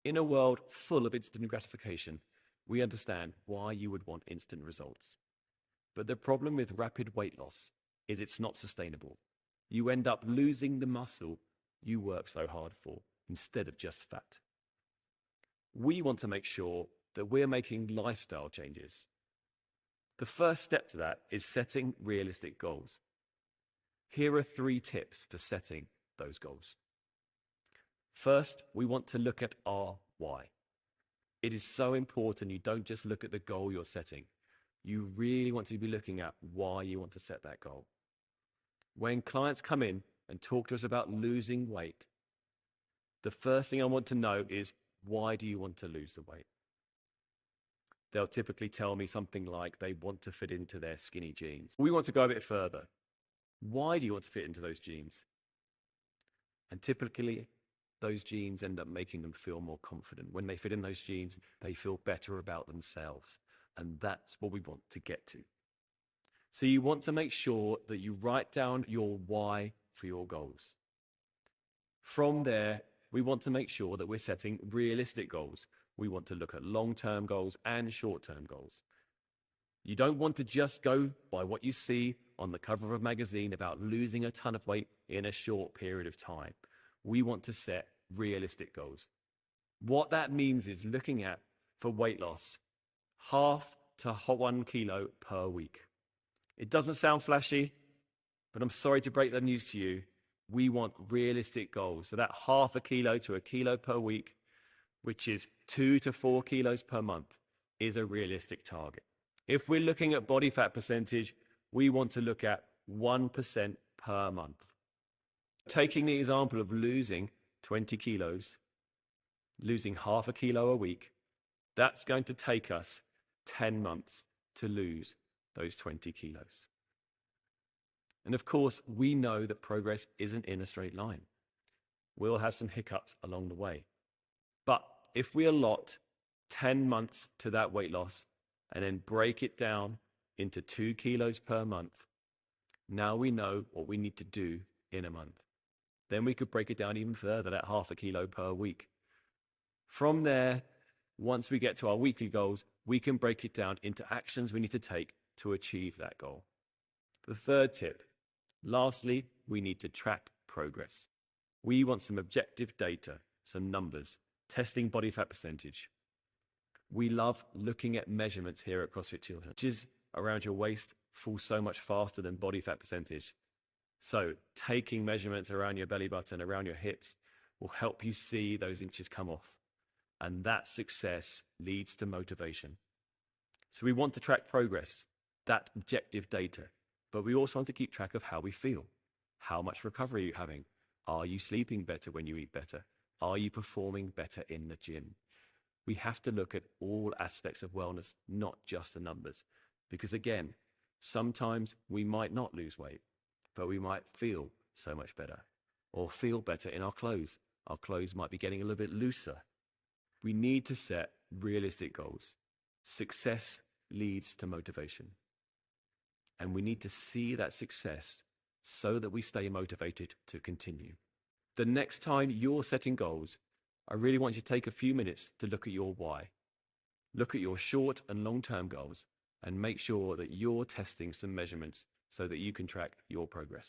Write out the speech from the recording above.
In a world full of instant gratification, we understand why you would want instant results. But the problem with rapid weight loss is it's not sustainable. You end up losing the muscle you work so hard for instead of just fat. We want to make sure that we're making lifestyle changes. The first step to that is setting realistic goals. Here are 3 tips for setting those goals. First, we want to look at our why. It is so important you don't just look at the goal you're setting. You really want to be looking at why you want to set that goal. When clients come in and talk to us about losing weight, the first thing I want to know is, why do you want to lose the weight? They'll typically tell me something like they want to fit into their skinny jeans. We want to go a bit further. Why do you want to fit into those jeans? And typically, those jeans end up making them feel more confident. When they fit in those jeans, they feel better about themselves. And that's what we want to get to. So you want to make sure that you write down your why for your goals. From there, we want to make sure that we're setting realistic goals. We want to look at long-term goals and short-term goals. You don't want to just go by what you see on the cover of a magazine about losing a ton of weight in a short period of time. We want to set realistic goals. What that means is looking at, for weight loss, 0.5 to 1 kilo per week. It doesn't sound flashy, but I'm sorry to break the news to you. We want realistic goals. So that 0.5 kilo to 1 kilo per week, which is 2 to 4 kilos per month, is a realistic target. If we're looking at body fat percentage, we want to look at 1% per month. Taking the example of losing 20 kilos, losing 0.5 kilo a week, that's going to take us 10 months to lose those 20 kilos. And of course, we know that progress isn't in a straight line. We'll have some hiccups along the way. But if we allot 10 months to that weight loss and then break it down into 2 kilos per month, now we know what we need to do in a month. Then we could break it down even further, that 0.5 kilo per week. From there, once we get to our weekly goals, we can break it down into actions we need to take to achieve that goal. The third tip, lastly, we need to track progress. We want some objective data, some numbers, testing body fat percentage. We love looking at measurements here at CrossFit Children. Inches around your waist fall so much faster than body fat percentage. So taking measurements around your belly button, around your hips, will help you see those inches come off. And that success leads to motivation. So we want to track progress, that objective data, but we also want to keep track of how we feel. How much recovery are you having? Are you sleeping better when you eat better? Are you performing better in the gym? We have to look at all aspects of wellness, not just the numbers. Because again, sometimes we might not lose weight, but we might feel so much better or feel better in our clothes. Our clothes might be getting a little bit looser. We need to set realistic goals. Success leads to motivation. And we need to see that success so that we stay motivated to continue. The next time you're setting goals, I really want you to take a few minutes to look at your why. Look at your short and long-term goals and make sure that you're testing some measurements so that you can track your progress.